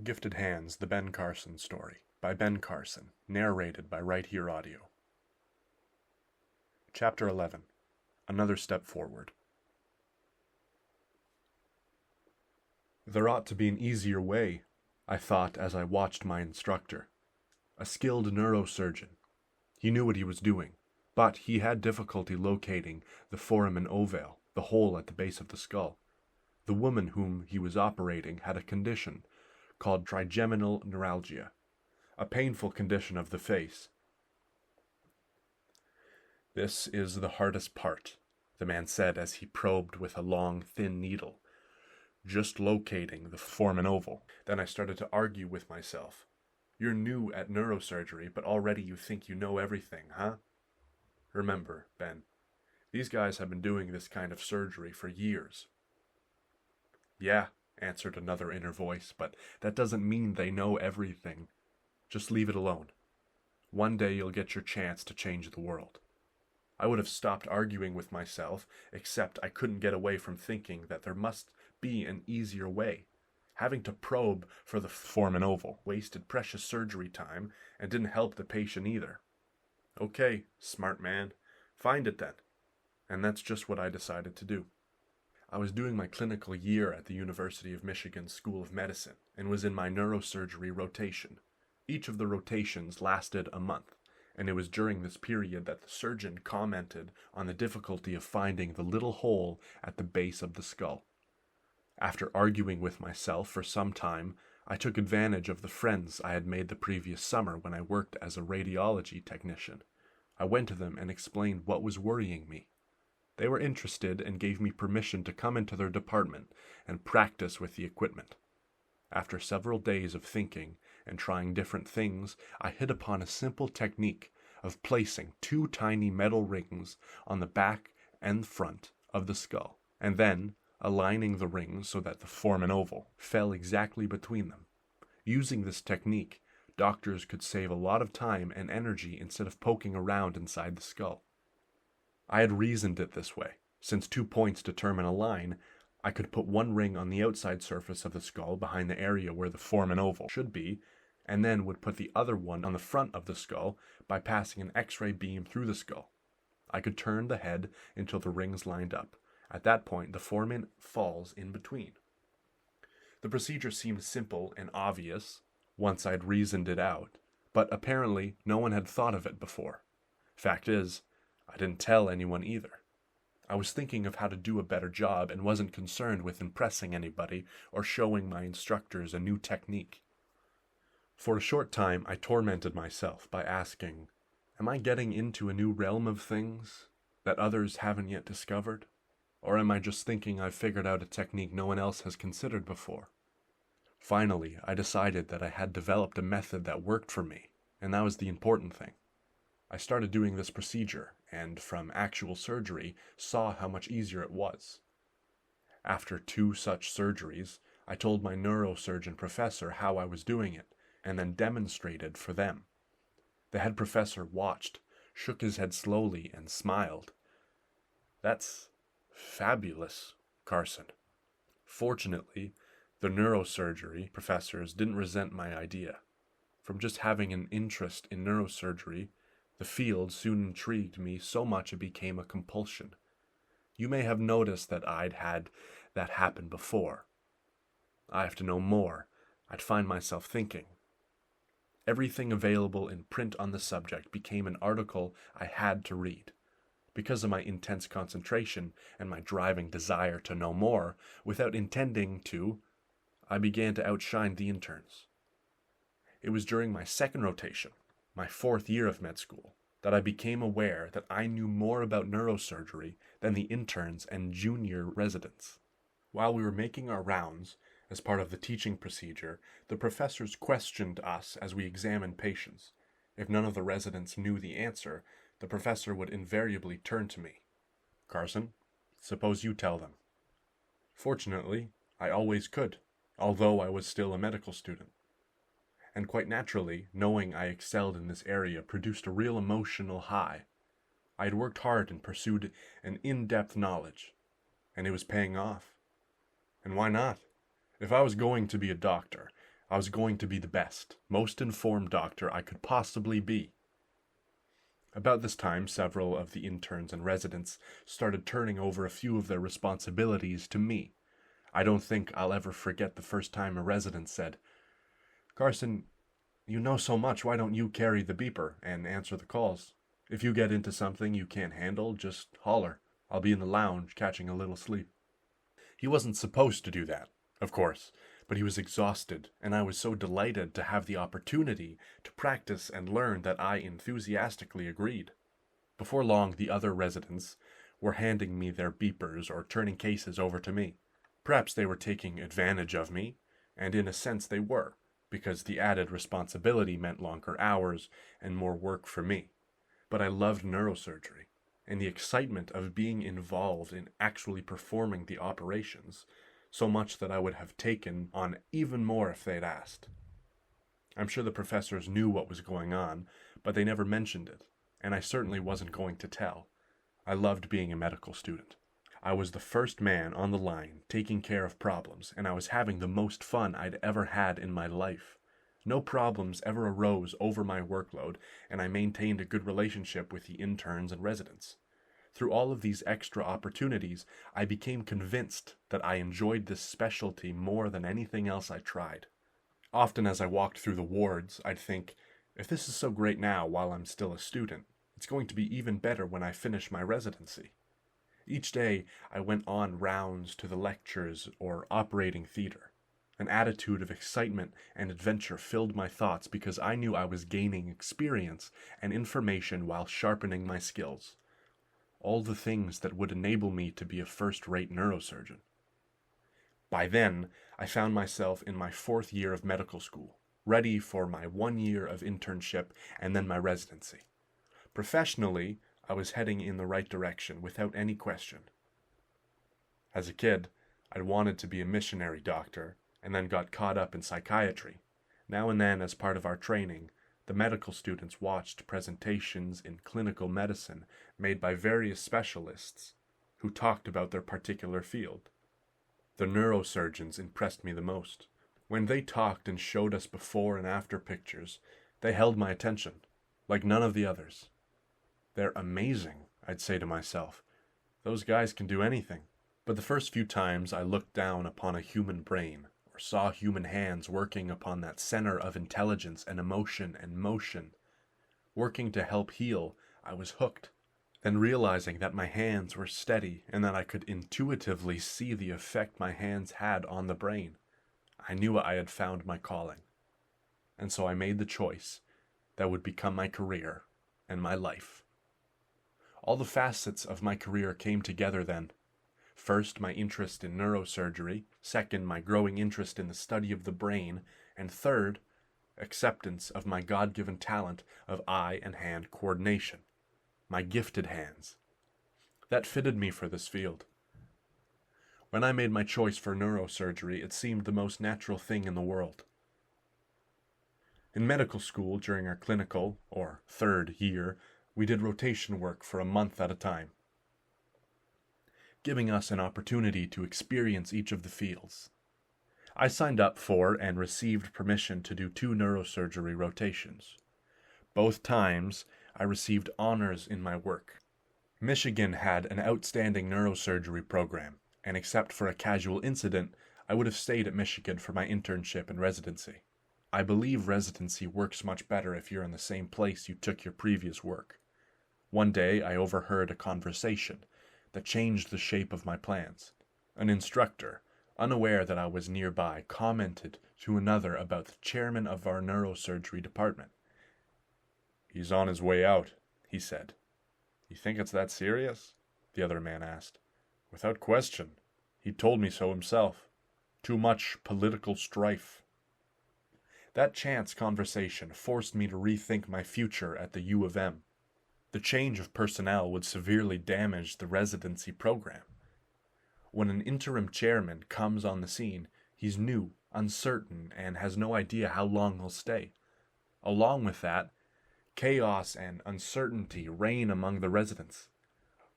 Gifted Hands, The Ben Carson Story, by Ben Carson, narrated by Right Here Audio. Chapter 11. Another Step Forward. There ought to be an easier way, I thought as I watched my instructor. A skilled neurosurgeon. He knew what he was doing, but he had difficulty locating the foramen ovale, the hole at the base of the skull. The woman whom he was operating had a condition called trigeminal neuralgia, a painful condition of the face. "This is the hardest part," the man said as he probed with a long, thin needle, just locating the foramen ovale. Then I started to argue with myself. "You're new at neurosurgery, but already you think you know everything, huh? Remember, Ben, these guys have been doing this kind of surgery for years." "Yeah," answered another inner voice, "but that doesn't mean they know everything. Just leave it alone. One day you'll get your chance to change the world." I would have stopped arguing with myself, except I couldn't get away from thinking that there must be an easier way. Having to probe for the foramen ovale wasted precious surgery time and didn't help the patient either. "Okay, smart man, find it then." And that's just what I decided to do. I was doing my clinical year at the University of Michigan School of Medicine and was in my neurosurgery rotation. Each of the rotations lasted a month, and it was during this period that the surgeon commented on the difficulty of finding the little hole at the base of the skull. After arguing with myself for some time, I took advantage of the friends I had made the previous summer when I worked as a radiology technician. I went to them and explained what was worrying me. They were interested and gave me permission to come into their department and practice with the equipment. After several days of thinking and trying different things, I hit upon a simple technique of placing 2 tiny metal rings on the back and front of the skull, and then aligning the rings so that the foramen ovale fell exactly between them. Using this technique, doctors could save a lot of time and energy instead of poking around inside the skull. I had reasoned it this way. Since 2 points determine a line, I could put 1 ring on the outside surface of the skull behind the area where the foramen ovale should be, and then would put the other one on the front of the skull by passing an X-ray beam through the skull. I could turn the head until the rings lined up. At that point, the foramen falls in between. The procedure seemed simple and obvious once I'd reasoned it out, but apparently no one had thought of it before. Fact is, I didn't tell anyone either. I was thinking of how to do a better job and wasn't concerned with impressing anybody or showing my instructors a new technique. For a short time, I tormented myself by asking, am I getting into a new realm of things that others haven't yet discovered? Or am I just thinking I've figured out a technique no one else has considered before? Finally, I decided that I had developed a method that worked for me, and that was the important thing. I started doing this procedure, and from actual surgery, saw how much easier it was. After 2 such surgeries, I told my neurosurgeon professor how I was doing it, and then demonstrated for them. The head professor watched, shook his head slowly, and smiled. "That's fabulous, Carson." Fortunately, the neurosurgery professors didn't resent my idea. From just having an interest in neurosurgery, the field soon intrigued me so much it became a compulsion. You may have noticed that I'd had that happen before. I have to know more, I'd find myself thinking. Everything available in print on the subject became an article I had to read. Because of my intense concentration and my driving desire to know more, without intending to, I began to outshine the interns. It was during my second rotation, my 4th year of med school, that I became aware that I knew more about neurosurgery than the interns and junior residents. While we were making our rounds, as part of the teaching procedure, the professors questioned us as we examined patients. If none of the residents knew the answer, the professor would invariably turn to me. "Carson, suppose you tell them." Fortunately, I always could, although I was still a medical student. And quite naturally, knowing I excelled in this area produced a real emotional high. I had worked hard and pursued an in-depth knowledge, and it was paying off. And why not? If I was going to be a doctor, I was going to be the best, most informed doctor I could possibly be. About this time, several of the interns and residents started turning over a few of their responsibilities to me. I don't think I'll ever forget the first time a resident said, "Carson, you know so much, why don't you carry the beeper and answer the calls? If you get into something you can't handle, just holler. I'll be in the lounge catching a little sleep." He wasn't supposed to do that, of course, but he was exhausted, and I was so delighted to have the opportunity to practice and learn that I enthusiastically agreed. Before long, the other residents were handing me their beepers or turning cases over to me. Perhaps they were taking advantage of me, and in a sense they were, because the added responsibility meant longer hours and more work for me. But I loved neurosurgery, and the excitement of being involved in actually performing the operations, so much that I would have taken on even more if they'd asked. I'm sure the professors knew what was going on, but they never mentioned it, and I certainly wasn't going to tell. I loved being a medical student. I was the first man on the line taking care of problems, and I was having the most fun I'd ever had in my life. No problems ever arose over my workload, and I maintained a good relationship with the interns and residents. Through all of these extra opportunities, I became convinced that I enjoyed this specialty more than anything else I tried. Often as I walked through the wards, I'd think, if this is so great now while I'm still a student, it's going to be even better when I finish my residency. Each day, I went on rounds to the lectures or operating theater. An attitude of excitement and adventure filled my thoughts because I knew I was gaining experience and information while sharpening my skills. All the things that would enable me to be a first-rate neurosurgeon. By then, I found myself in my 4th year of medical school, ready for my 1 year of internship and then my residency. Professionally, I was heading in the right direction without any question. As a kid, I'd wanted to be a missionary doctor and then got caught up in psychiatry. Now and then, as part of our training, the medical students watched presentations in clinical medicine made by various specialists who talked about their particular field. The neurosurgeons impressed me the most. When they talked and showed us before and after pictures, they held my attention, like none of the others. They're amazing, I'd say to myself. Those guys can do anything. But the first few times I looked down upon a human brain, or saw human hands working upon that center of intelligence and emotion and motion, working to help heal, I was hooked. Then realizing that my hands were steady and that I could intuitively see the effect my hands had on the brain, I knew I had found my calling. And so I made the choice that would become my career and my life. All the facets of my career came together then. First, my interest in neurosurgery. Second, my growing interest in the study of the brain. And third, acceptance of my God-given talent of eye and hand coordination. My gifted hands. That fitted me for this field. When I made my choice for neurosurgery, it seemed the most natural thing in the world. In medical school, during our clinical, or 3rd year, we did rotation work for a month at a time, giving us an opportunity to experience each of the fields. I signed up for and received permission to do 2 neurosurgery rotations. Both times, I received honors in my work. Michigan had an outstanding neurosurgery program, and except for a casual incident, I would have stayed at Michigan for my internship and residency. I believe residency works much better if you're in the same place you took your previous work. One day, I overheard a conversation that changed the shape of my plans. An instructor, unaware that I was nearby, commented to another about the chairman of our neurosurgery department. "He's on his way out," he said. "You think it's that serious?" the other man asked. "Without question. He told me so himself. Too much political strife." That chance conversation forced me to rethink my future at the U of M. The change of personnel would severely damage the residency program. When an interim chairman comes on the scene, he's new, uncertain, and has no idea how long he'll stay. Along with that, chaos and uncertainty reign among the residents.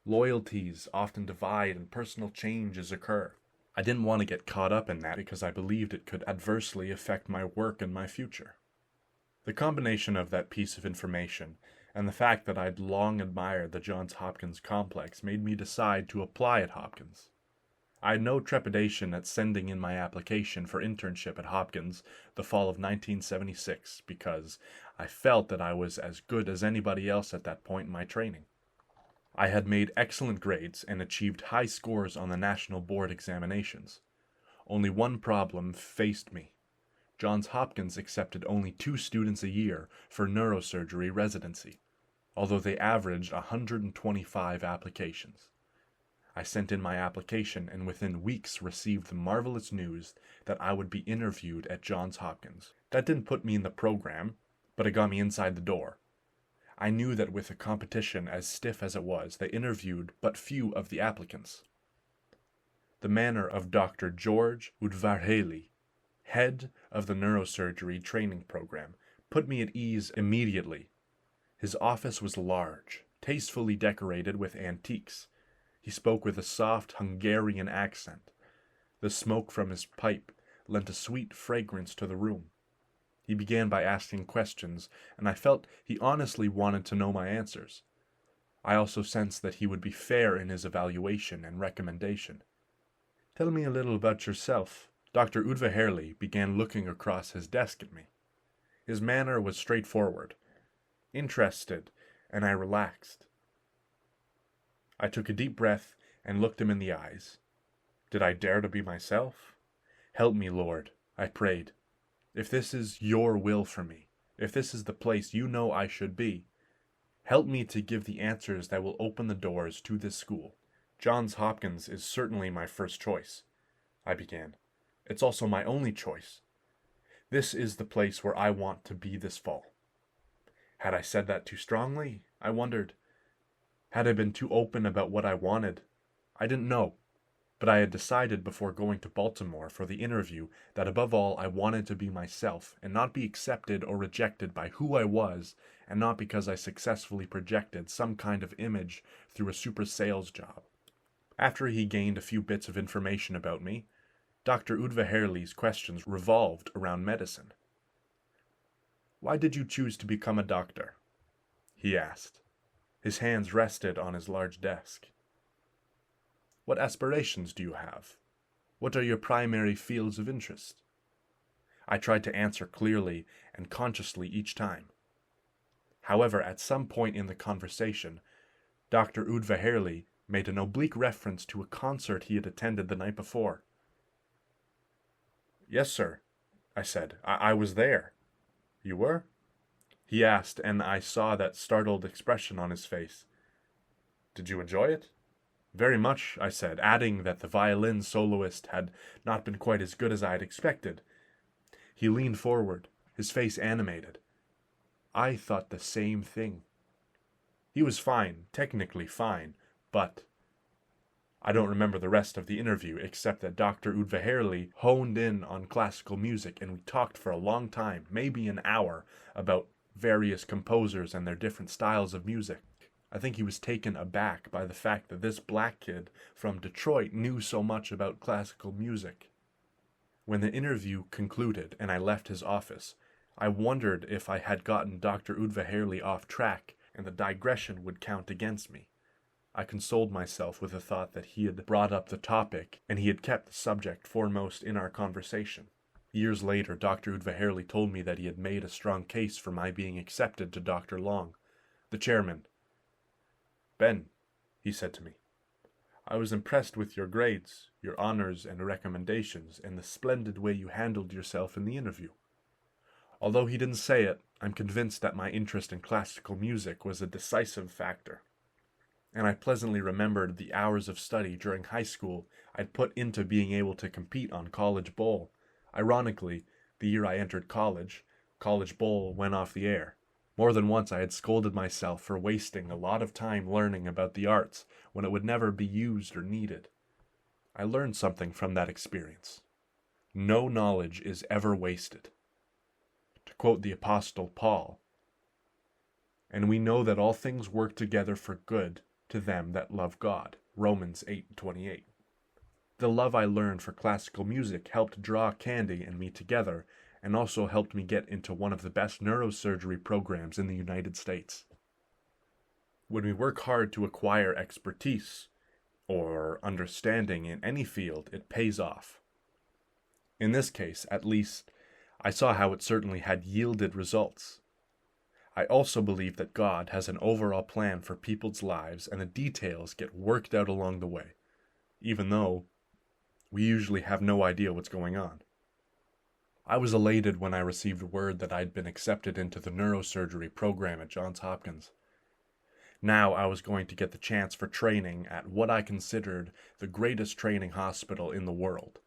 Loyalties often divide and personal changes occur. I didn't want to get caught up in that because I believed it could adversely affect my work and my future. The combination of that piece of information and the fact that I'd long admired the Johns Hopkins complex made me decide to apply at Hopkins. I had no trepidation at sending in my application for internship at Hopkins the fall of 1976 because I felt that I was as good as anybody else at that point in my training. I had made excellent grades and achieved high scores on the national board examinations. Only one problem faced me. Johns Hopkins accepted only 2 students a year for neurosurgery residency, although they averaged 125 applications. I sent in my application and within weeks received the marvelous news that I would be interviewed at Johns Hopkins. That didn't put me in the program, but it got me inside the door. I knew that with a competition as stiff as it was, they interviewed but few of the applicants. The manner of Dr. George Udvarhely, head of the neurosurgery training program, put me at ease immediately. His office was large, tastefully decorated with antiques. He spoke with a soft Hungarian accent. The smoke from his pipe lent a sweet fragrance to the room. He began by asking questions, and I felt he honestly wanted to know my answers. I also sensed that he would be fair in his evaluation and recommendation. "Tell me a little about yourself." Dr. Udvarhely began looking across his desk at me. His manner was straightforward, interested, and I relaxed. I took a deep breath and looked him in the eyes. Did I dare to be myself? "Help me, Lord," I prayed. "If this is your will for me, if this is the place you know I should be, help me to give the answers that will open the doors to this school." "Johns Hopkins is certainly my first choice," I began. "It's also my only choice. This is the place where I want to be this fall." Had I said that too strongly? I wondered. Had I been too open about what I wanted? I didn't know, but I had decided before going to Baltimore for the interview that above all I wanted to be myself and not be accepted or rejected by who I was, and not because I successfully projected some kind of image through a super sales job. After he gained a few bits of information about me, Dr. Udvarhely's questions revolved around medicine. "Why did you choose to become a doctor?" he asked. His hands rested on his large desk. "What aspirations do you have? What are your primary fields of interest?" I tried to answer clearly and consciously each time. However, at some point in the conversation, Dr. Udvarhely made an oblique reference to a concert he had attended the night before. "Yes, sir," I said. I was there." "You were?" he asked, and I saw that startled expression on his face. "Did you enjoy it?" "Very much," I said, adding that the violin soloist had not been quite as good as I had expected. He leaned forward, his face animated. I thought the same thing. He was fine, technically fine, but I don't remember the rest of the interview except that Dr. Udvarhely honed in on classical music and we talked for a long time, maybe an hour, about various composers and their different styles of music. I think he was taken aback by the fact that this black kid from Detroit knew so much about classical music. When the interview concluded and I left his office, I wondered if I had gotten Dr. Udvarhely off track and the digression would count against me. I consoled myself with the thought that he had brought up the topic and he had kept the subject foremost in our conversation. Years later, Dr. Udvarhely told me that he had made a strong case for my being accepted to Dr. Long, the chairman. "Ben," he said to me, "I was impressed with your grades, your honors and recommendations, and the splendid way you handled yourself in the interview. Although he didn't say it, I'm convinced that my interest in classical music was a decisive factor. And I pleasantly remembered the hours of study during high school I'd put into being able to compete on College Bowl. Ironically, the year I entered college, College Bowl went off the air. More than once I had scolded myself for wasting a lot of time learning about the arts when it would never be used or needed. I learned something from that experience. No knowledge is ever wasted. To quote the Apostle Paul, "And we know that all things work together for good to them that love God." Romans 8:28. The love I learned for classical music helped draw Candy and me together, and also helped me get into one of the best neurosurgery programs in the United States. When we work hard to acquire expertise, or understanding in any field, it pays off. In this case, at least, I saw how it certainly had yielded results. I also believe that God has an overall plan for people's lives, and the details get worked out along the way, even though we usually have no idea what's going on. I was elated when I received word that I'd been accepted into the neurosurgery program at Johns Hopkins. Now I was going to get the chance for training at what I considered the greatest training hospital in the world.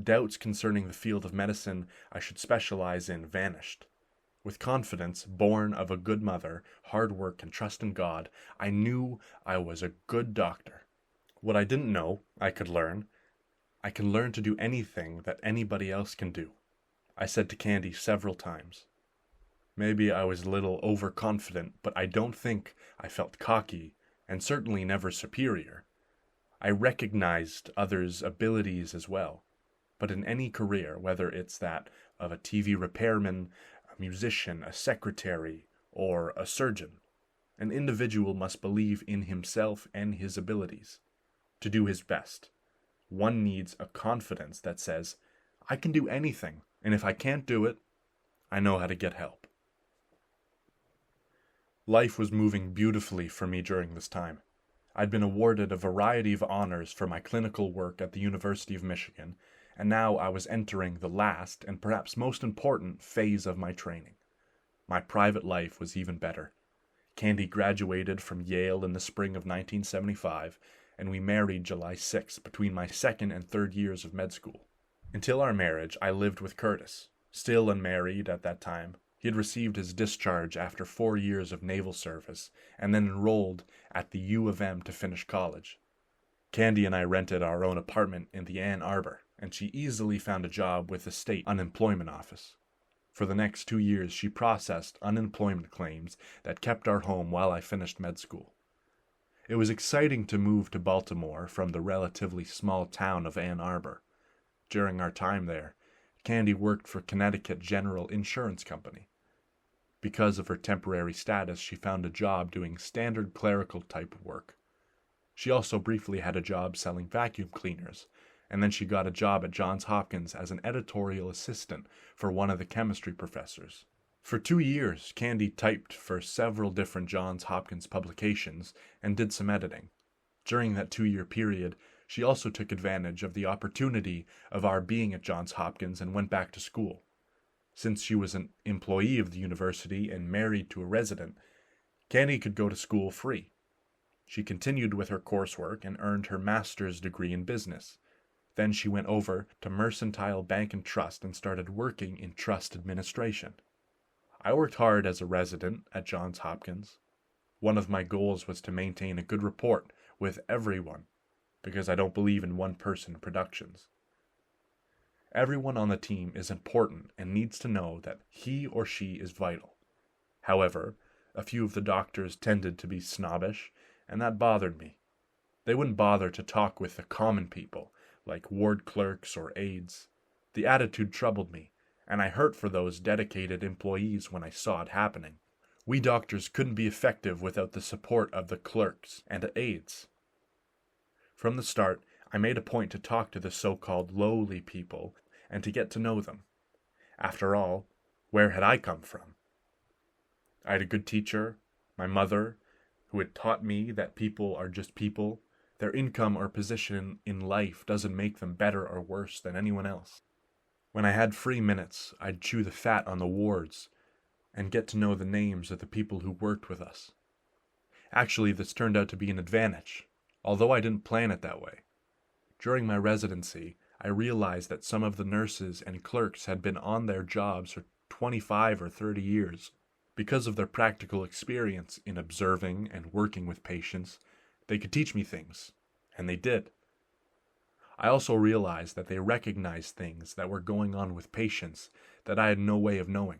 Doubts concerning the field of medicine I should specialize in vanished. With confidence, born of a good mother, hard work, and trust in God, I knew I was a good doctor. What I didn't know, I could learn. I can learn to do anything that anybody else can do, I said to Candy several times. Maybe I was a little overconfident, but I don't think I felt cocky, and certainly never superior. I recognized others' abilities as well. But in any career, whether it's that of a TV repairman, a musician, a secretary, or a surgeon, an individual must believe in himself and his abilities to do his best. One needs a confidence that says, I can do anything, and if I can't do it, I know how to get help. Life was moving beautifully for me during this time. I'd been awarded a variety of honors for my clinical work at the University of Michigan, and now I was entering the last and perhaps most important phase of my training. My private life was even better. Candy graduated from Yale in the spring of 1975, and we married July 6th between my second and third years of med school. Until our marriage, I lived with Curtis, still unmarried at that time. He had received his discharge after 4 years of naval service, and then enrolled at the U of M to finish college. Candy and I rented our own apartment in the Ann Arbor, and she easily found a job with the state unemployment office. For the next 2 years, she processed unemployment claims that kept our home while I finished med school. It was exciting to move to Baltimore from the relatively small town of Ann Arbor. During our time there, Candy worked for Connecticut General Insurance Company. Because of her temporary status, she found a job doing standard clerical type work. She also briefly had a job selling vacuum cleaners, and then she got a job at Johns Hopkins as an editorial assistant for one of the chemistry professors. For 2 years, Candy typed for several different Johns Hopkins publications and did some editing. During that 2-year period, she also took advantage of the opportunity of our being at Johns Hopkins and went back to school. Since she was an employee of the university and married to a resident, Candy could go to school free. She continued with her coursework and earned her master's degree in business. Then she went over to Mercantile Bank and Trust and started working in trust administration. I worked hard as a resident at Johns Hopkins. One of my goals was to maintain a good rapport with everyone, because I don't believe in one-person productions. Everyone on the team is important and needs to know that he or she is vital. However, a few of the doctors tended to be snobbish, and that bothered me. They wouldn't bother to talk with the common people, like ward clerks or aides. The attitude troubled me, and I hurt for those dedicated employees when I saw it happening. We doctors couldn't be effective without the support of the clerks and aides. From the start, I made a point to talk to the so-called lowly people and to get to know them. After all, where had I come from? I had a good teacher, my mother, who had taught me that people are just people. Their income or position in life doesn't make them better or worse than anyone else. When I had free minutes, I'd chew the fat on the wards and get to know the names of the people who worked with us. Actually, this turned out to be an advantage, although I didn't plan it that way. During my residency, I realized that some of the nurses and clerks had been on their jobs for 25 or 30 years. Because of their practical experience in observing and working with patients, they could teach me things, and they did. I also realized that they recognized things that were going on with patients that I had no way of knowing.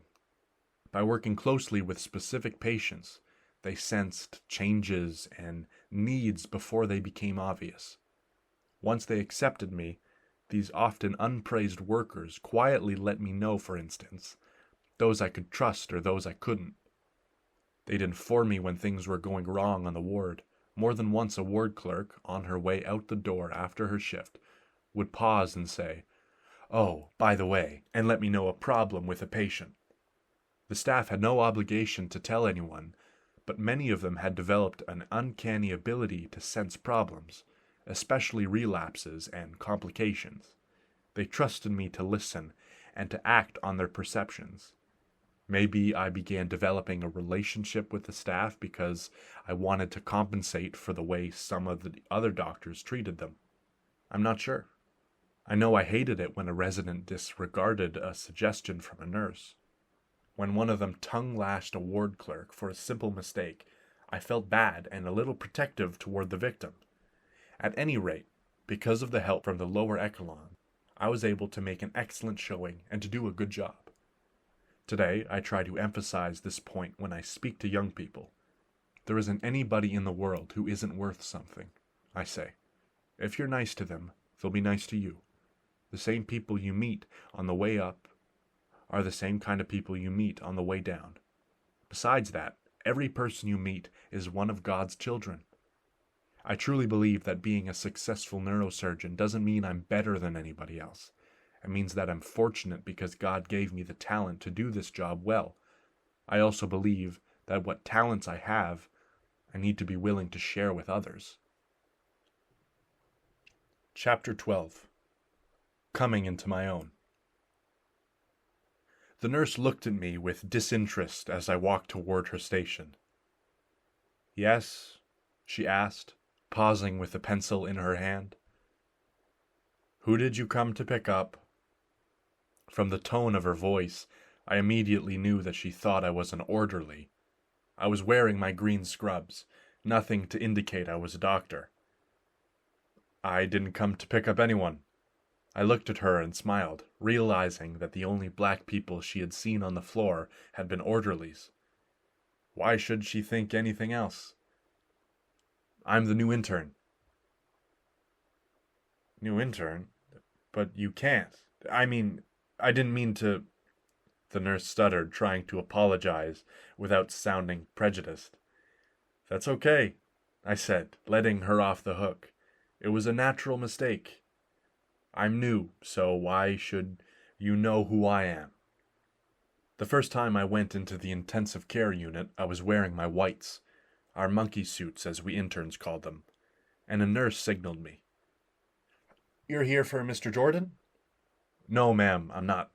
By working closely with specific patients, they sensed changes and needs before they became obvious. Once they accepted me, these often unpraised workers quietly let me know, for instance, those I could trust or those I couldn't. They'd inform me when things were going wrong on the ward. More than once a ward clerk, on her way out the door after her shift, would pause and say, "Oh, by the way," and let me know a problem with a patient. The staff had no obligation to tell anyone, but many of them had developed an uncanny ability to sense problems, especially relapses and complications. They trusted me to listen and to act on their perceptions. Maybe I began developing a relationship with the staff because I wanted to compensate for the way some of the other doctors treated them. I'm not sure. I know I hated it when a resident disregarded a suggestion from a nurse. When one of them tongue-lashed a ward clerk for a simple mistake, I felt bad and a little protective toward the victim. At any rate, because of the help from the lower echelon, I was able to make an excellent showing and to do a good job. Today, I try to emphasize this point when I speak to young people. There isn't anybody in the world who isn't worth something, I say. If you're nice to them, they'll be nice to you. The same people you meet on the way up are the same kind of people you meet on the way down. Besides that, every person you meet is one of God's children. I truly believe that being a successful neurosurgeon doesn't mean I'm better than anybody else. It means that I'm fortunate because God gave me the talent to do this job well. I also believe that what talents I have, I need to be willing to share with others. Chapter 12. Coming into my own. The nurse looked at me with disinterest as I walked toward her station. "Yes?" she asked, pausing with a pencil in her hand. "Who did you come to pick up?" From the tone of her voice, I immediately knew that she thought I was an orderly. I was wearing my green scrubs, nothing to indicate I was a doctor. "I didn't come to pick up anyone." I looked at her and smiled, realizing that the only black people she had seen on the floor had been orderlies. Why should she think anything else? "I'm the new intern." "New intern? But you can't. I didn't mean to..." The nurse stuttered, trying to apologize without sounding prejudiced. "That's okay," I said, letting her off the hook. "It was a natural mistake. I'm new, so why should you know who I am?" The first time I went into the intensive care unit, I was wearing my whites, our monkey suits as we interns called them, and a nurse signaled me. "You're here for Mr. Jordan?" "No, ma'am, I'm not."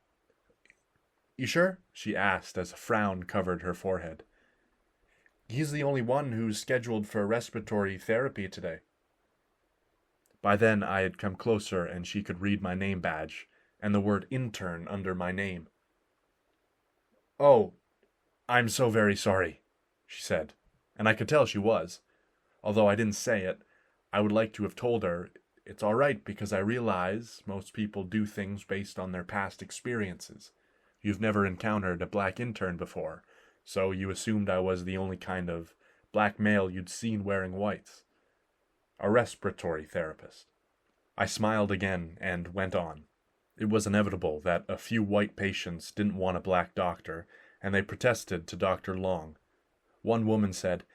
"You sure?" she asked as a frown covered her forehead. "He's the only one who's scheduled for respiratory therapy today." By then I had come closer and she could read my name badge and the word intern under my name. "Oh, I'm so very sorry," she said, and I could tell she was. Although I didn't say it, I would like to have told her it's all right because I realize most people do things based on their past experiences. You've never encountered a black intern before, so you assumed I was the only kind of black male you'd seen wearing whites. A respiratory therapist. I smiled again and went on. It was inevitable that a few white patients didn't want a black doctor, and they protested to Dr. Long. One woman said,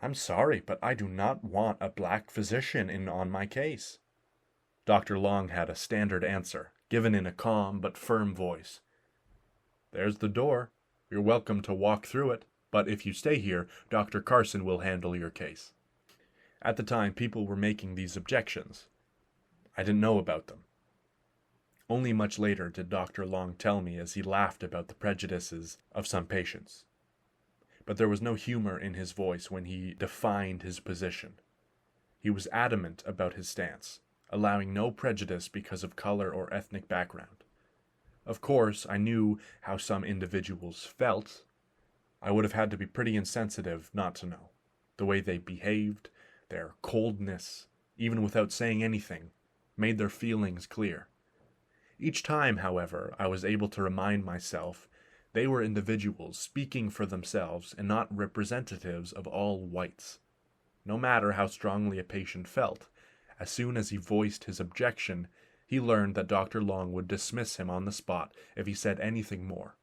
"I'm sorry, but I do not want a black physician in on my case." Dr. Long had a standard answer, given in a calm but firm voice. "There's the door. You're welcome to walk through it, but if you stay here, Dr. Carson will handle your case." At the time, people were making these objections. I didn't know about them. Only much later did Dr. Long tell me as he laughed about the prejudices of some patients. But there was no humor in his voice when he defined his position. He was adamant about his stance, allowing no prejudice because of color or ethnic background. Of course, I knew how some individuals felt. I would have had to be pretty insensitive not to know. The way they behaved, their coldness, even without saying anything, made their feelings clear. Each time, however, I was able to remind myself they were individuals speaking for themselves and not representatives of all whites. No matter how strongly a patient felt, As soon as he voiced his objection, he learned that Dr. Long would dismiss him on the spot if he said anything more.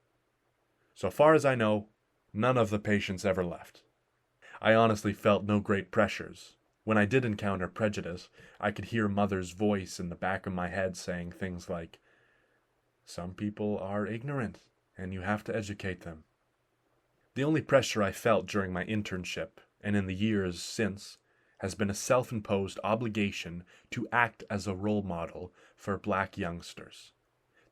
So far as I know, none of the patients ever left. I honestly felt no great pressures. When I did encounter prejudice, I could hear Mother's voice in the back of my head saying things like, "Some people are ignorant, and you have to educate them." The only pressure I felt during my internship, and in the years since, has been a self-imposed obligation to act as a role model for Black youngsters.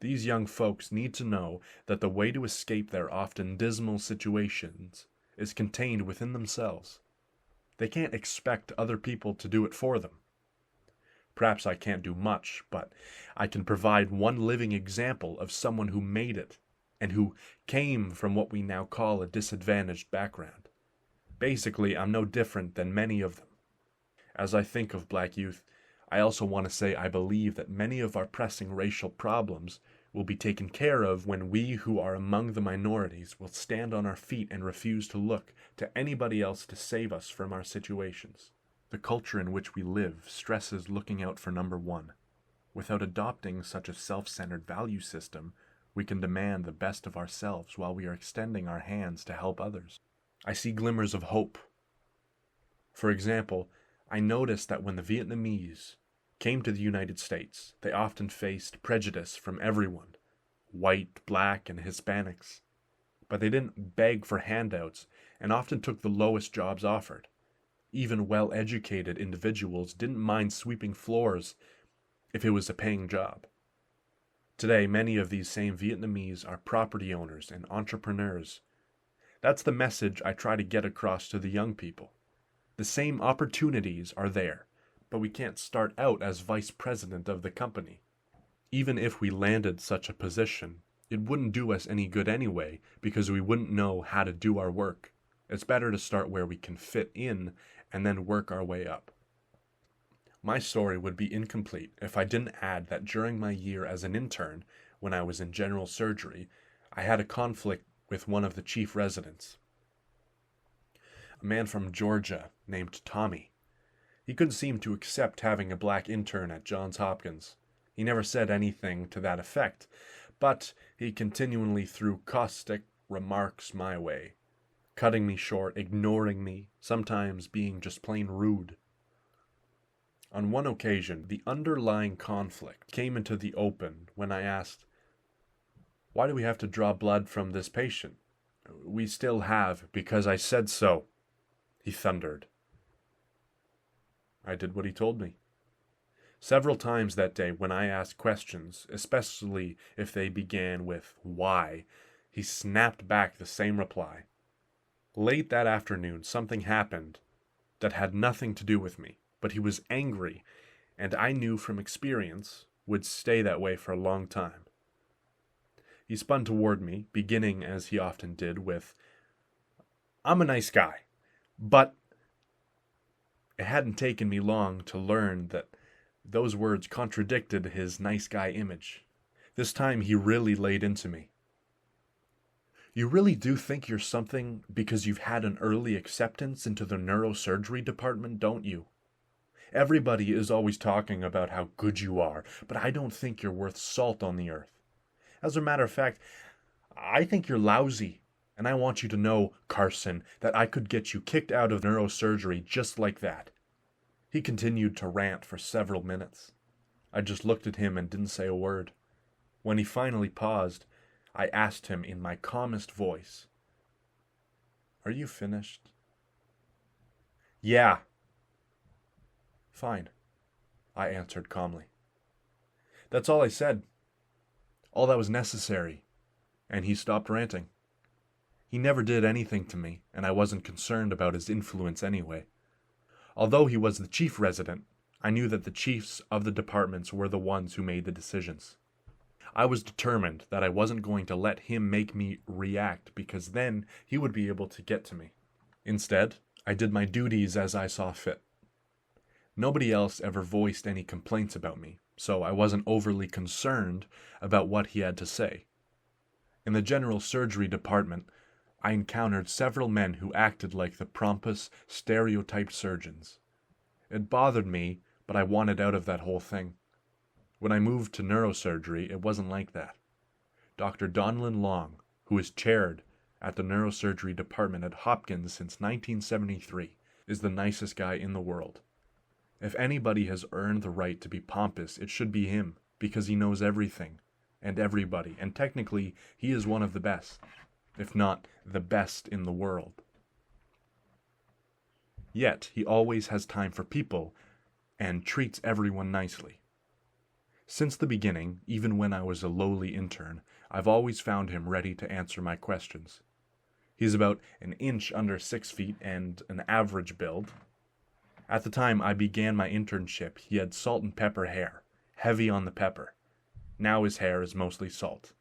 These young folks need to know that the way to escape their often dismal situations is contained within themselves. They can't expect other people to do it for them. Perhaps I can't do much, but I can provide one living example of someone who made it and who came from what we now call a disadvantaged background. Basically, I'm no different than many of them. As I think of Black youth, I also want to say I believe that many of our pressing racial problems will be taken care of when we who are among the minorities will stand on our feet and refuse to look to anybody else to save us from our situations. The culture in which we live stresses looking out for number one. Without adopting such a self-centered value system, we can demand the best of ourselves while we are extending our hands to help others. I see glimmers of hope. For example, I noticed that when the Vietnamese came to the United States, they often faced prejudice from everyone, white, black, and Hispanics. But they didn't beg for handouts and often took the lowest jobs offered. Even well-educated individuals didn't mind sweeping floors if it was a paying job. Today, many of these same Vietnamese are property owners and entrepreneurs. That's the message I try to get across to the young people. The same opportunities are there, but we can't start out as vice president of the company. Even if we landed such a position, it wouldn't do us any good anyway because we wouldn't know how to do our work. It's better to start where we can fit in and then work our way up. My story would be incomplete if I didn't add that during my year as an intern, when I was in general surgery, I had a conflict with one of the chief residents. A man from Georgia named Tommy. He couldn't seem to accept having a black intern at Johns Hopkins. He never said anything to that effect, but he continually threw caustic remarks my way, cutting me short, ignoring me, sometimes being just plain rude. On one occasion, the underlying conflict came into the open when I asked, "Why do we have to draw blood from this patient?" "We still have, because I said so," he thundered. I did what he told me. Several times that day when I asked questions, especially if they began with "why," he snapped back the same reply. Late that afternoon, something happened that had nothing to do with me, but he was angry, and I knew from experience would stay that way for a long time. He spun toward me, beginning, as he often did, with, "I'm a nice guy," but it hadn't taken me long to learn that those words contradicted his nice guy image. This time he really laid into me. "You really do think you're something because you've had an early acceptance into the neurosurgery department, don't you? Everybody is always talking about how good you are, but I don't think you're worth salt on the earth. As a matter of fact, I think you're lousy, and I want you to know, Carson, that I could get you kicked out of neurosurgery just like that." He continued to rant for several minutes. I just looked at him and didn't say a word. When he finally paused, I asked him in my calmest voice, "Are you finished?" "Yeah." "Fine," I answered calmly. That's all I said. All that was necessary, and he stopped ranting. He never did anything to me, and I wasn't concerned about his influence anyway. Although he was the chief resident, I knew that the chiefs of the departments were the ones who made the decisions. I was determined that I wasn't going to let him make me react because then he would be able to get to me. Instead, I did my duties as I saw fit. Nobody else ever voiced any complaints about me, so I wasn't overly concerned about what he had to say. In the general surgery department, I encountered several men who acted like the pompous, stereotyped surgeons. It bothered me, but I wanted out of that whole thing. When I moved to neurosurgery, it wasn't like that. Dr. Donlin Long, who is chaired at the neurosurgery department at Hopkins since 1973, is the nicest guy in the world. If anybody has earned the right to be pompous, it should be him, because he knows everything and everybody, and technically he is one of the best, if not the best in the world. Yet he always has time for people and treats everyone nicely. Since the beginning, even when I was a lowly intern, I've always found him ready to answer my questions. He's about an inch under 6 feet and an average build. At the time I began my internship, he had salt and pepper hair, heavy on the pepper. Now his hair is mostly salt.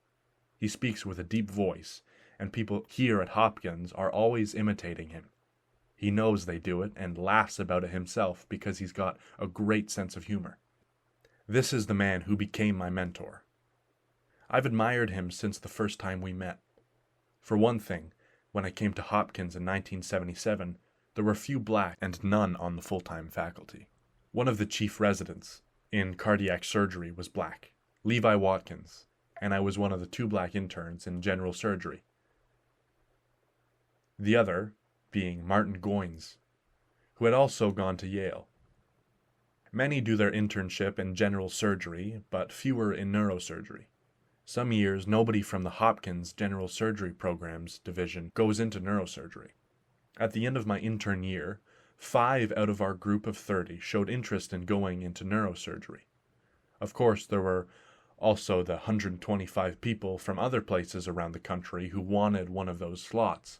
He speaks with a deep voice, and people here at Hopkins are always imitating him. He knows they do it and laughs about it himself because he's got a great sense of humor. This is the man who became my mentor. I've admired him since the first time we met. For one thing, when I came to Hopkins in 1977, there were few black and none on the full-time faculty. One of the chief residents in cardiac surgery was black, Levi Watkins, and I was one of the 2 black interns in general surgery. The other being Martin Goines, who had also gone to Yale. Many do their internship in general surgery, but fewer in neurosurgery. Some years, nobody from the Hopkins General Surgery Programs division goes into neurosurgery. At the end of my intern year, 5 out of our group of 30 showed interest in going into neurosurgery. Of course, there were also the 125 people from other places around the country who wanted one of those slots.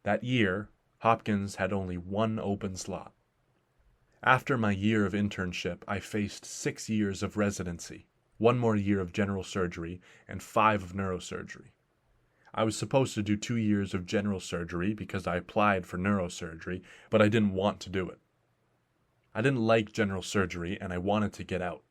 That year, Hopkins had only 1 open slot. After my year of internship, I faced 6 years of residency, 1 more year of general surgery, and 5 of neurosurgery. I was supposed to do 2 years of general surgery because I applied for neurosurgery, but I didn't want to do it. I didn't like general surgery and I wanted to get out.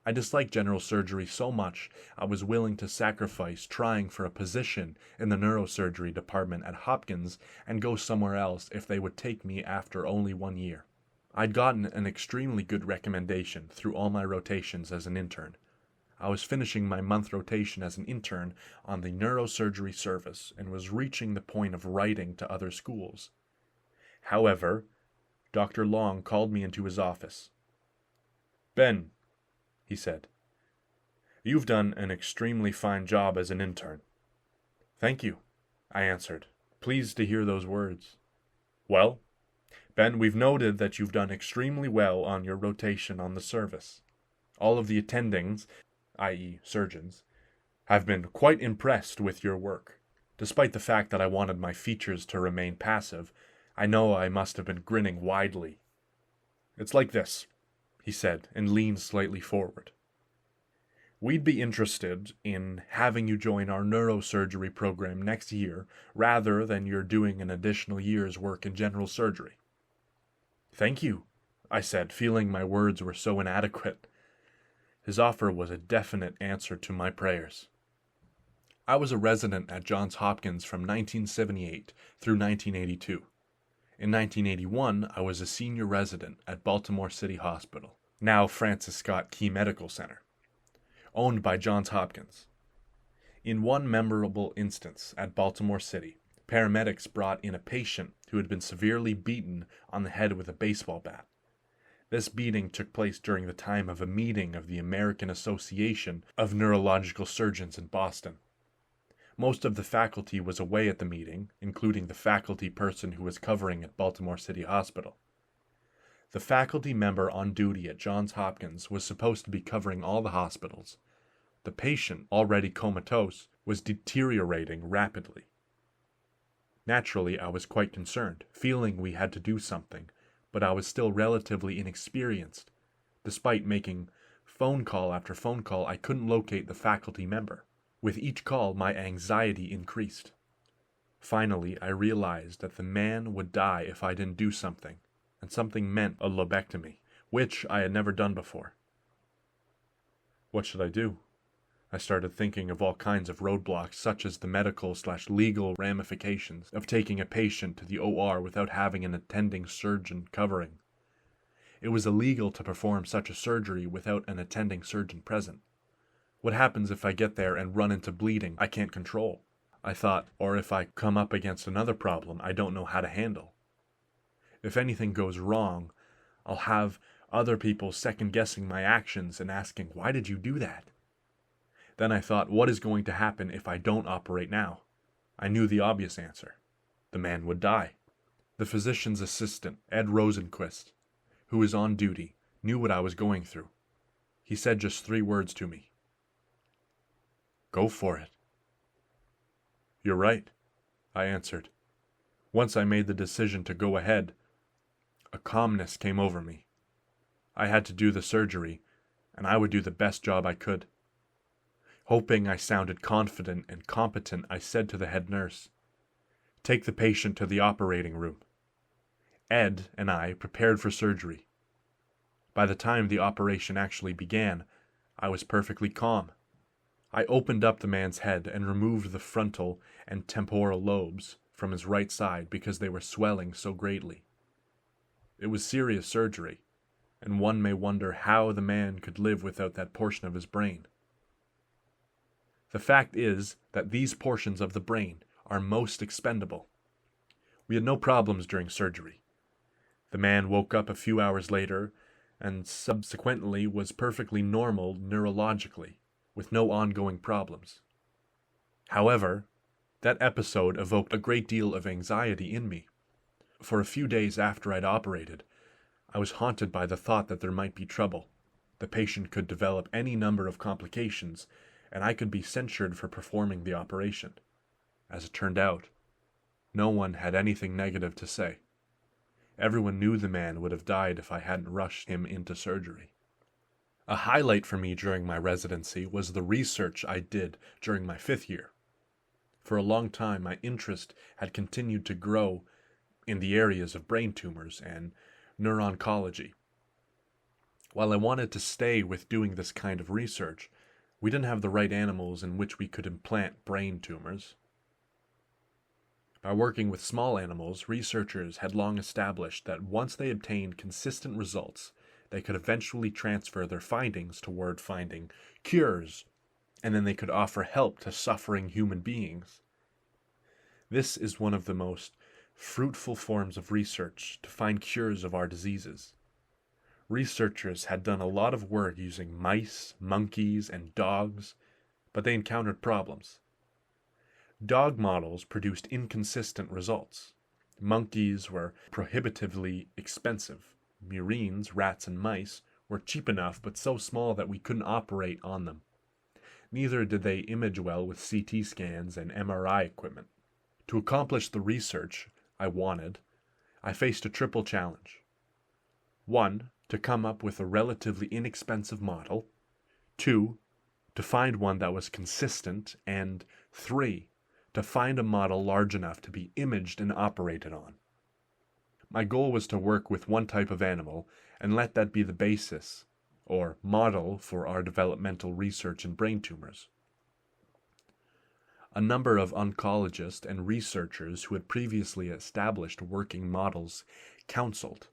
I disliked general surgery so much I was willing to sacrifice trying for a position in the neurosurgery department at Hopkins and go somewhere else if they would take me after only 1 year. I'd gotten an extremely good recommendation through all my rotations as an intern. I was finishing my month rotation as an intern on the neurosurgery service and was reaching the point of writing to other schools. However, Dr. Long called me into his office. "Ben," he said, "you've done an extremely fine job as an intern." "Thank you," I answered, pleased to hear those words. "Well, Ben, we've noted that you've done extremely well on your rotation on the service. All of the attendings, i.e. surgeons, have been quite impressed with your work. Despite the fact that I wanted my features to remain passive, I know I must have been grinning widely. It's like this," he said, and leaned slightly forward. "We'd be interested in having you join our neurosurgery program next year rather than you're doing an additional year's work in general surgery." "Thank you," I said, feeling my words were so inadequate. His offer was a definite answer to my prayers. I was a resident at Johns Hopkins from 1978 through 1982. In 1981, I was a senior resident at Baltimore City Hospital, now Francis Scott Key Medical Center, owned by Johns Hopkins. In one memorable instance at Baltimore City, paramedics brought in a patient who had been severely beaten on the head with a baseball bat. This beating took place during the time of a meeting of the American Association of Neurological Surgeons in Boston. Most of the faculty was away at the meeting, including the faculty person who was covering at Baltimore City Hospital. The faculty member on duty at Johns Hopkins was supposed to be covering all the hospitals. The patient, already comatose, was deteriorating rapidly. Naturally, I was quite concerned, feeling we had to do something, but I was still relatively inexperienced. Despite making phone call after phone call, I couldn't locate the faculty member. With each call, my anxiety increased. Finally, I realized that the man would die if I didn't do something, and something meant a lobectomy, which I had never done before. What should I do? I started thinking of all kinds of roadblocks, such as the medical/legal ramifications of taking a patient to the OR without having an attending surgeon covering. It was illegal to perform such a surgery without an attending surgeon present. What happens if I get there and run into bleeding I can't control? I thought, or if I come up against another problem I don't know how to handle. If anything goes wrong, I'll have other people second-guessing my actions and asking, why did you do that? Then I thought, what is going to happen if I don't operate now? I knew the obvious answer. The man would die. The physician's assistant, Ed Rosenquist, who was on duty, knew what I was going through. He said just 3 words to me. Go for it. You're right, I answered. Once I made the decision to go ahead, a calmness came over me. I had to do the surgery, and I would do the best job I could. Hoping I sounded confident and competent, I said to the head nurse, "Take the patient to the operating room." Ed and I prepared for surgery. By the time the operation actually began, I was perfectly calm. I opened up the man's head and removed the frontal and temporal lobes from his right side because they were swelling so greatly. It was serious surgery, and one may wonder how the man could live without that portion of his brain. The fact is that these portions of the brain are most expendable. We had no problems during surgery. The man woke up a few hours later and subsequently was perfectly normal neurologically, with no ongoing problems. However, that episode evoked a great deal of anxiety in me. For a few days after I'd operated, I was haunted by the thought that there might be trouble. The patient could develop any number of complications, and I could be censured for performing the operation. As it turned out, no one had anything negative to say. Everyone knew the man would have died if I hadn't rushed him into surgery. A highlight for me during my residency was the research I did during my 5th year. For a long time, my interest had continued to grow in the areas of brain tumors and neuro-oncology. While I wanted to stay with doing this kind of research, we didn't have the right animals in which we could implant brain tumors. By working with small animals, researchers had long established that once they obtained consistent results, they could eventually transfer their findings toward finding cures, and then they could offer help to suffering human beings. This is one of the most fruitful forms of research to find cures of our diseases. Researchers had done a lot of work using mice, monkeys, and dogs, but they encountered problems. Dog models produced inconsistent results. Monkeys were prohibitively expensive. Murines, rats, and mice were cheap enough but so small that we couldn't operate on them. Neither did they image well with CT scans and MRI equipment. To accomplish the research I wanted, I faced a triple challenge. 1. To come up with a relatively inexpensive model. 2. To find one that was consistent. And 3. To find a model large enough to be imaged and operated on. My goal was to work with one type of animal and let that be the basis, or model, for our developmental research in brain tumors. A number of oncologists and researchers who had previously established working models counseled,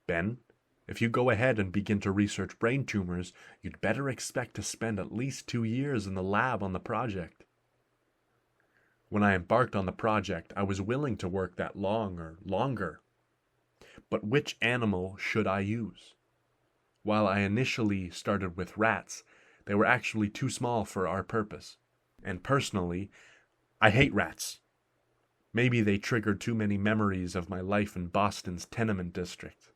"Ben, if you go ahead and begin to research brain tumors, you'd better expect to spend at least 2 years in the lab on the project." When I embarked on the project, I was willing to work that long or longer. But which animal should I use? While I initially started with rats, they were actually too small for our purpose. And personally, I hate rats. Maybe they triggered too many memories of my life in Boston's tenement district.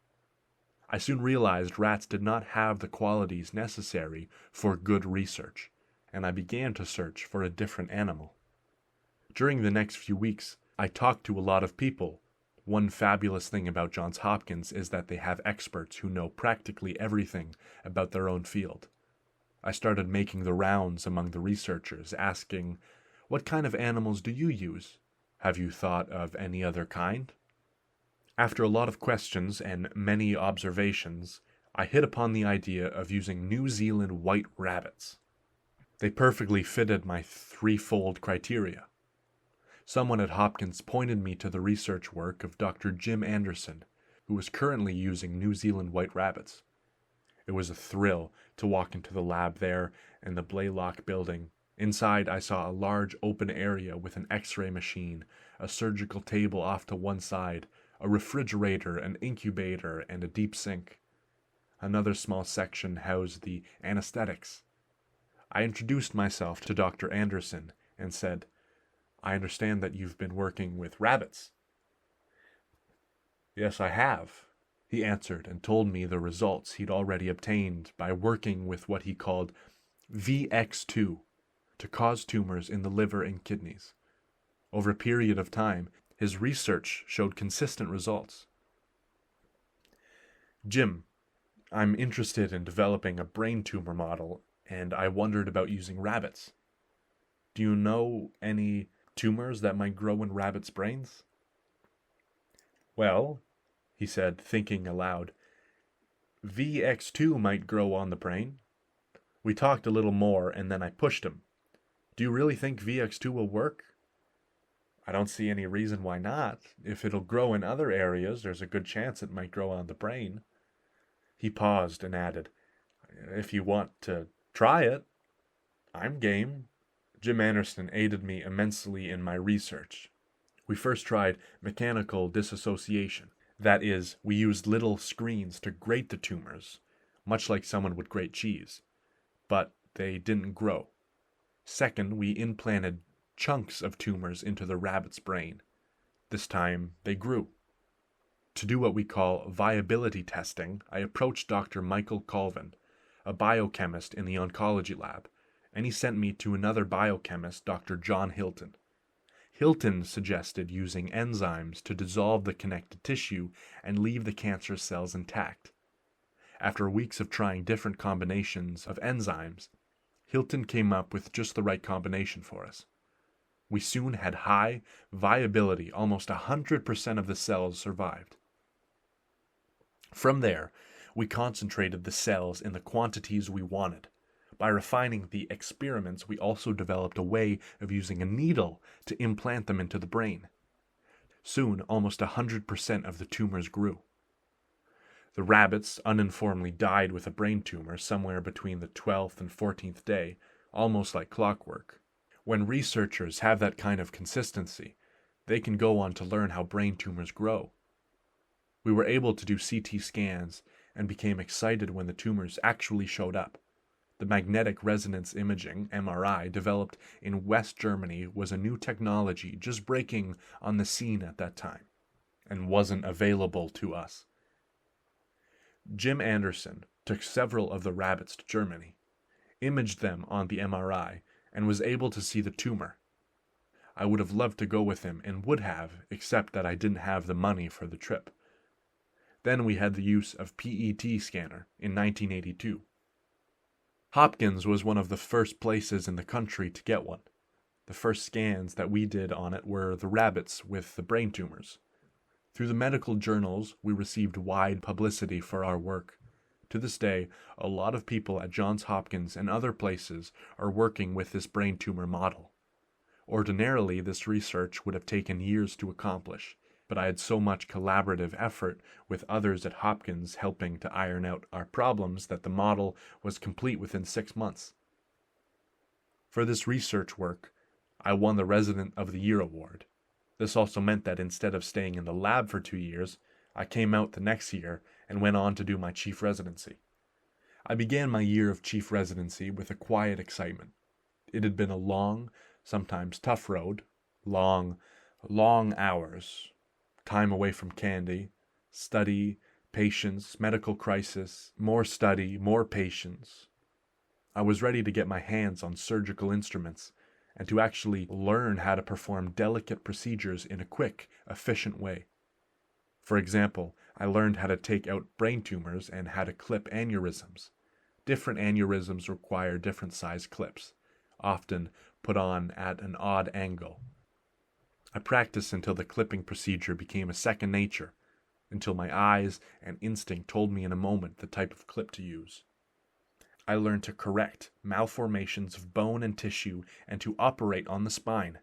I soon realized rats did not have the qualities necessary for good research, and I began to search for a different animal. During the next few weeks, I talked to a lot of people. One fabulous thing about Johns Hopkins is that they have experts who know practically everything about their own field. I started making the rounds among the researchers, asking, "What kind of animals do you use? Have you thought of any other kind?" After a lot of questions and many observations, I hit upon the idea of using New Zealand white rabbits. They perfectly fitted my threefold criteria. Someone at Hopkins pointed me to the research work of Dr. Jim Anderson, who was currently using New Zealand white rabbits. It was a thrill to walk into the lab there in the Blaylock building. Inside, I saw a large open area with an X-ray machine, a surgical table off to one side, a refrigerator, an incubator, and a deep sink. Another small section housed the anesthetics. I introduced myself to Dr. Anderson and said, "I understand that you've been working with rabbits." "Yes, I have," he answered and told me the results he'd already obtained by working with what he called VX2 to cause tumors in the liver and kidneys. Over a period of time, his research showed consistent results. "Jim, I'm interested in developing a brain tumor model, and I wondered about using rabbits. Do you know any tumors that might grow in rabbits' brains?" "Well," he said, thinking aloud, "VX2 might grow on the brain." We talked a little more, and then I pushed him. "Do you really think VX2 will work?" "I don't see any reason why not. If it'll grow in other areas, there's a good chance it might grow on the brain." He paused and added, "If you want to try it, I'm game." Jim Anderson aided me immensely in my research. We first tried mechanical disassociation. That is, we used little screens to grate the tumors, much like someone would grate cheese. But they didn't grow. Second, we implanted chunks of tumors into the rabbit's brain. This time, they grew. To do what we call viability testing, I approached Dr. Michael Colvin, a biochemist in the oncology lab, and he sent me to another biochemist, Dr. John Hilton. Hilton suggested using enzymes to dissolve the connected tissue and leave the cancer cells intact. After weeks of trying different combinations of enzymes, Hilton came up with just the right combination for us. We soon had high viability, almost 100% of the cells survived. From there, we concentrated the cells in the quantities we wanted. By refining the experiments, we also developed a way of using a needle to implant them into the brain. Soon, almost 100% of the tumors grew. The rabbits uninformedly died with a brain tumor somewhere between the 12th and 14th day, almost like clockwork. When researchers have that kind of consistency, they can go on to learn how brain tumors grow. We were able to do CT scans and became excited when the tumors actually showed up. The magnetic resonance imaging, MRI, developed in West Germany was a new technology just breaking on the scene at that time, and wasn't available to us. Jim Anderson took several of the rabbits to Germany, imaged them on the MRI, and was able to see the tumor. I would have loved to go with him and would have, except that I didn't have the money for the trip. Then we had the use of PET scanner in 1982. Hopkins was one of the first places in the country to get one. The first scans that we did on it were the rabbits with the brain tumors. Through the medical journals, we received wide publicity for our work. To this day, a lot of people at Johns Hopkins and other places are working with this brain tumor model. Ordinarily, this research would have taken years to accomplish, but I had so much collaborative effort with others at Hopkins helping to iron out our problems that the model was complete within 6 months. For this research work, I won the Resident of the Year award. This also meant that instead of staying in the lab for 2 years, I came out the next year and went on to do my chief residency. I began my year of chief residency with a quiet excitement. It had been a long, sometimes tough road, long hours, time away from candy, study, patients, medical crisis, more study, more patients. I was ready to get my hands on surgical instruments and to actually learn how to perform delicate procedures in a quick, efficient way. For example, I learned how to take out brain tumors and how to clip aneurysms. Different aneurysms require different size clips, often put on at an odd angle. I practiced until the clipping procedure became a second nature, until my eyes and instinct told me in a moment the type of clip to use. I learned to correct malformations of bone and tissue and to operate on the spine.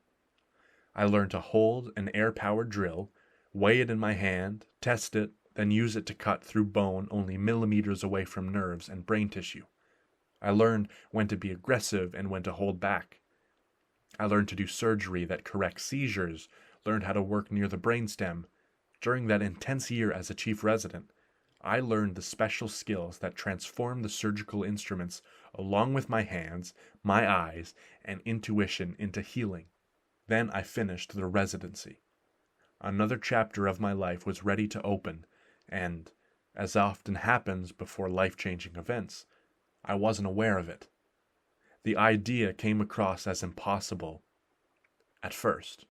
I learned to hold an air-powered drill, weigh it in my hand, test it, then use it to cut through bone only millimeters away from nerves and brain tissue. I learned when to be aggressive and when to hold back. I learned to do surgery that corrects seizures, learned how to work near the brainstem. During that intense year as a chief resident, I learned the special skills that transform the surgical instruments along with my hands, my eyes, and intuition into healing. Then I finished the residency. Another chapter of my life was ready to open, and, as often happens before life-changing events, I wasn't aware of it. The idea came across as impossible at first.